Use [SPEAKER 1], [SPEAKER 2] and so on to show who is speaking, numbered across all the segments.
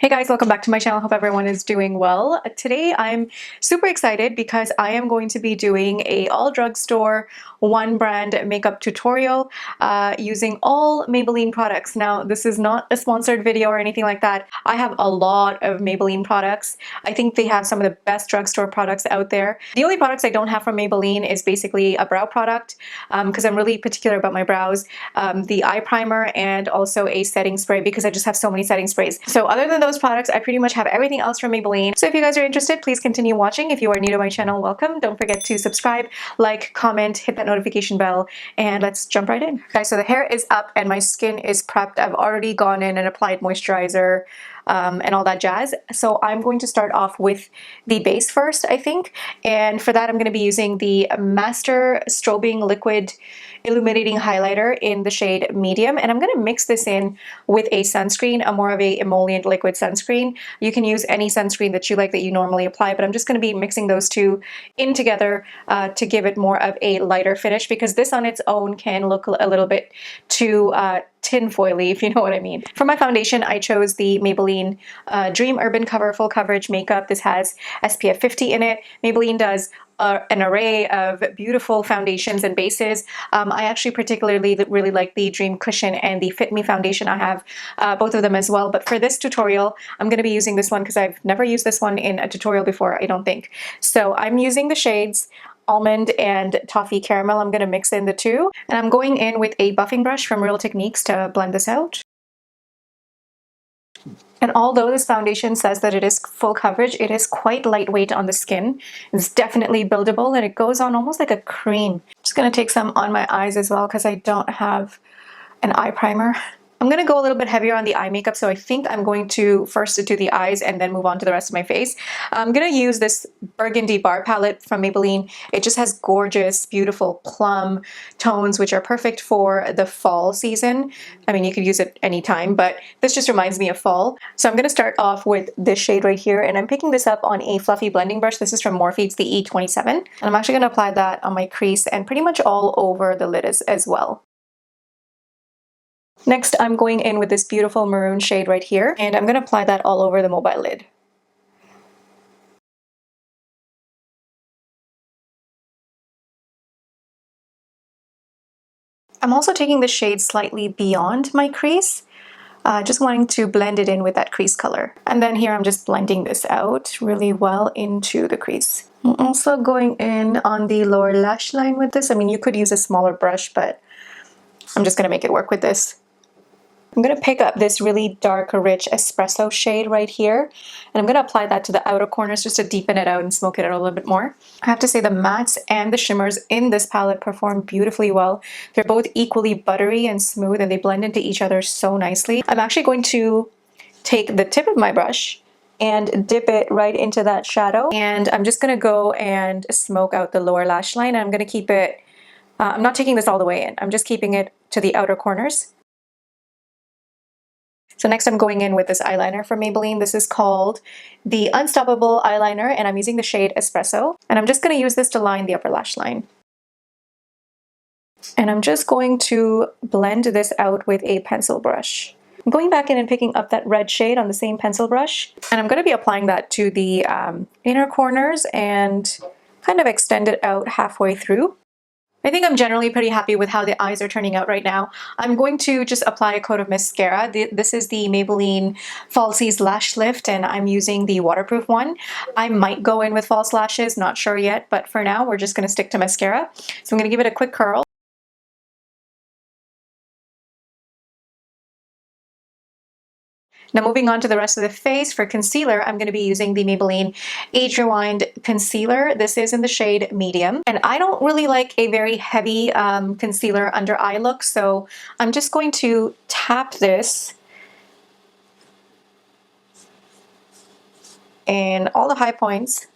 [SPEAKER 1] Hey guys, welcome back to my channel. Hope everyone is doing well. Today I'm super excited because I am going to be doing a all drugstore one brand makeup tutorial using all Maybelline products. Now this is not a sponsored video or anything like that. I have a lot of Maybelline products. I think they have some of the best drugstore products out there. The only products I don't have from Maybelline is basically a brow product because I'm really particular about my brows, the eye primer, and also a setting spray because I just have so many setting sprays. So other than those products, I pretty much have everything else from Maybelline. So if you guys are interested, please continue watching. If you are new to my channel, welcome. Don't forget to subscribe, like, comment, hit that notification bell, and let's jump right in. Okay, so the hair is up and my skin is prepped. I've already gone in and applied moisturizer and all that jazz. So I'm going to start off with the base first, I think. And for that, I'm going to be using the Master Strobing Liquid Illuminating Highlighter in the shade Medium. And I'm going to mix this in with a sunscreen, a more of a emollient liquid sunscreen. You can use any sunscreen that you like that you normally apply, but I'm just going to be mixing those two in together to give it more of a lighter finish, because this on its own can look a little bit too tinfoily, if you know what I mean. For my foundation, I chose the Maybelline Dream Urban Cover Full Coverage Makeup. This has SPF 50 in it. Maybelline does an array of beautiful foundations and bases. I actually particularly really like the Dream Cushion and the Fit Me foundation. I have both of them as well, but for this tutorial, I'm going to be using this one because I've never used this one in a tutorial before, I don't think. So I'm using the shades Almond and Toffee Caramel. I'm going to mix in the two, and I'm going in with a buffing brush from Real Techniques to blend this out. And although this foundation says that it is full coverage, it is quite lightweight on the skin. It's definitely buildable and it goes on almost like a cream. Just going to take some on my eyes as well because I don't have an eye primer. I'm going to go a little bit heavier on the eye makeup, so I think I'm going to first do the eyes and then move on to the rest of my face. I'm going to use this Burgundy bar palette from Maybelline. It just has gorgeous, beautiful plum tones, which are perfect for the fall season. I mean, you could use it anytime, but this just reminds me of fall. So I'm going to start off with this shade right here, and I'm picking this up on a fluffy blending brush. This is from Morphe, it's the E27. And I'm actually going to apply that on my crease and pretty much all over the lid as well. Next, I'm going in with this beautiful maroon shade right here, and I'm going to apply that all over the mobile lid. I'm also taking the shade slightly beyond my crease, just wanting to blend it in with that crease color. And then here I'm just blending this out really well into the crease. I'm also going in on the lower lash line with this. I mean, you could use a smaller brush, but I'm just going to make it work with this. I'm going to pick up this really dark, rich espresso shade right here, and I'm going to apply that to the outer corners just to deepen it out and smoke it out a little bit more. I have to say the mattes and the shimmers in this palette perform beautifully well. They're both equally buttery and smooth, and they blend into each other so nicely. I'm actually going to take the tip of my brush and dip it right into that shadow, and I'm just going to go and smoke out the lower lash line. I'm going to keep it, I'm not taking this all the way in, I'm just keeping it to the outer corners. So next I'm going in with this eyeliner from Maybelline. This is called the Unstoppable Eyeliner, and I'm using the shade Espresso. And I'm just going to use this to line the upper lash line. And I'm just going to blend this out with a pencil brush. I'm going back in and picking up that red shade on the same pencil brush. And I'm going to be applying that to the inner corners and kind of extend it out halfway through. I think I'm generally pretty happy with how the eyes are turning out right now. I'm going to just apply a coat of mascara. This is the Maybelline Falsies Lash Lift, and I'm using the waterproof one. I might go in with false lashes, not sure yet, but for now we're just going to stick to mascara. So I'm going to give it a quick curl. Now moving on to the rest of the face, for concealer, I'm going to be using the Maybelline Age Rewind Concealer. This is in the shade Medium. And I don't really like a very heavy concealer under eye look, so I'm just going to tap this in all the high points.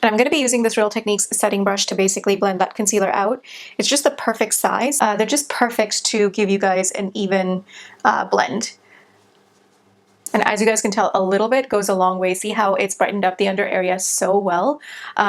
[SPEAKER 1] And I'm going to be using this Real Techniques setting brush to basically blend that concealer out. It's just the perfect size. They're just perfect to give you guys an even blend. And as you guys can tell, a little bit goes a long way. See how it's brightened up the under area so well?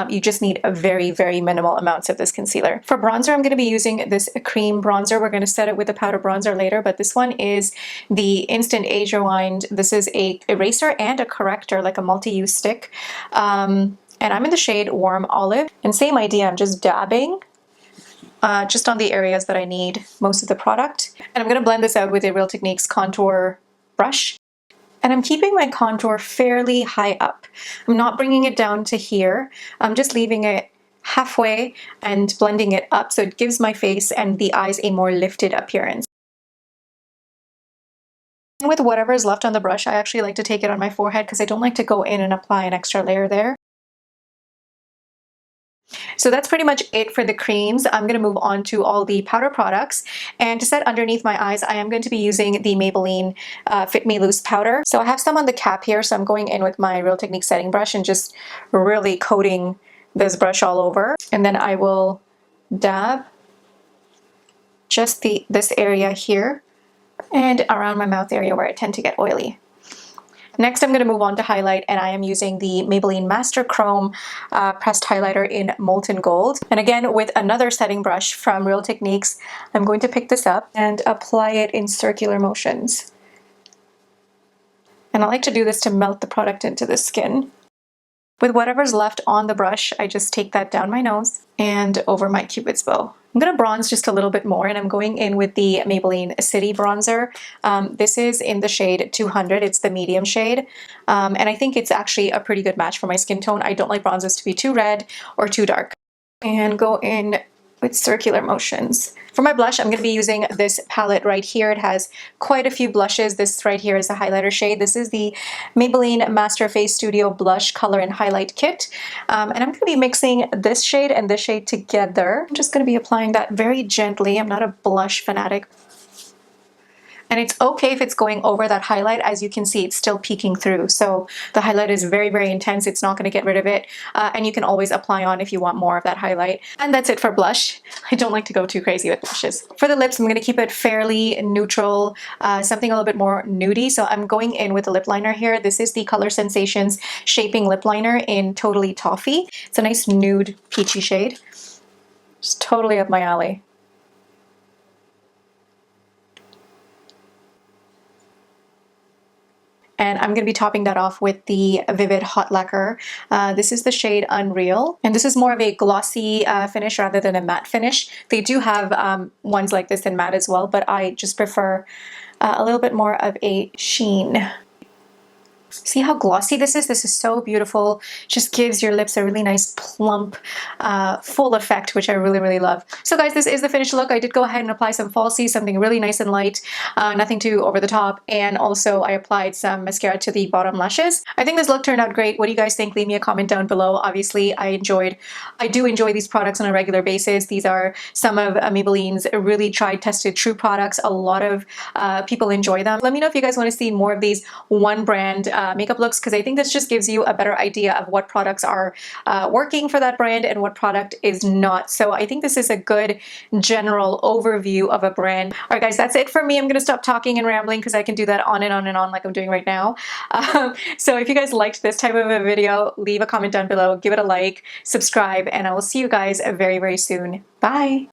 [SPEAKER 1] You just need a very, very minimal amounts of this concealer. For bronzer, I'm going to be using this cream bronzer. We're going to set it with a powder bronzer later, but this one is the Instant Age Rewind. This is a eraser and a corrector, like a multi-use stick. And I'm in the shade Warm Olive. And same idea, I'm just dabbing just on the areas that I need most of the product. And I'm going to blend this out with a Real Techniques contour brush. And I'm keeping my contour fairly high up. I'm not bringing it down to here. I'm just leaving it halfway and blending it up so it gives my face and the eyes a more lifted appearance. And with whatever is left on the brush, I actually like to take it on my forehead because I don't like to go in and apply an extra layer there. So that's pretty much it for the creams. I'm going to move on to all the powder products. And to set underneath my eyes, I am going to be using the Maybelline Fit Me Loose powder. So I have some on the cap here, so I'm going in with my Real Techniques setting brush and just really coating this brush all over. And then I will dab just this area here and around my mouth area where I tend to get oily. Next, I'm going to move on to highlight, and I am using the Maybelline Master Chrome pressed highlighter in Molten Gold. And again, with another setting brush from Real Techniques, I'm going to pick this up and apply it in circular motions. And I like to do this to melt the product into the skin. With whatever's left on the brush, I just take that down my nose and over my Cupid's bow. I'm going to bronze just a little bit more, and I'm going in with the Maybelline City Bronzer. This is in the shade 200. It's the medium shade, and I think it's actually a pretty good match for my skin tone. I don't like bronzers to be too red or too dark. And go in with circular motions. For my blush, I'm going to be using this palette right here. It has quite a few blushes. This right here is a highlighter shade. This is the Maybelline Master Face Studio Blush Color and Highlight Kit. And I'm going to be mixing this shade and this shade together. I'm just going to be applying that very gently. I'm not a blush fanatic. And it's okay if it's going over that highlight. As you can see, it's still peeking through. So the highlight is very, very intense. It's not going to get rid of it. And you can always apply on if you want more of that highlight. And that's it for blush. I don't like to go too crazy with blushes. For the lips, I'm going to keep it fairly neutral, something a little bit more nudie. So I'm going in with a lip liner here. This is the Color Sensations Shaping Lip Liner in Totally Toffee. It's a nice nude peachy shade. Just totally up my alley. And I'm going to be topping that off with the Vivid Hot Lacquer. This is the shade Unreal. And this is more of a glossy finish rather than a matte finish. They do have ones like this in matte as well, but I just prefer a little bit more of a sheen. See how glossy this is? This is so beautiful. Just gives your lips a really nice plump, full effect, which I really, really love. So guys, this is the finished look. I did go ahead and apply some falsies, something really nice and light, nothing too over the top. And also I applied some mascara to the bottom lashes. I think this look turned out great. What do you guys think? Leave me a comment down below. Obviously, I do enjoy these products on a regular basis. These are some of Maybelline's really tried, tested, true products. A lot of people enjoy them. Let me know if you guys want to see more of these one brand makeup looks, because I think this just gives you a better idea of what products are working for that brand and what product is not. So I think this is a good general overview of a brand. All right, guys, that's it for me. I'm going to stop talking and rambling because I can do that on and on and on like I'm doing right now. So if you guys liked this type of a video, leave a comment down below, give it a like, subscribe, and I will see you guys very, very soon. Bye.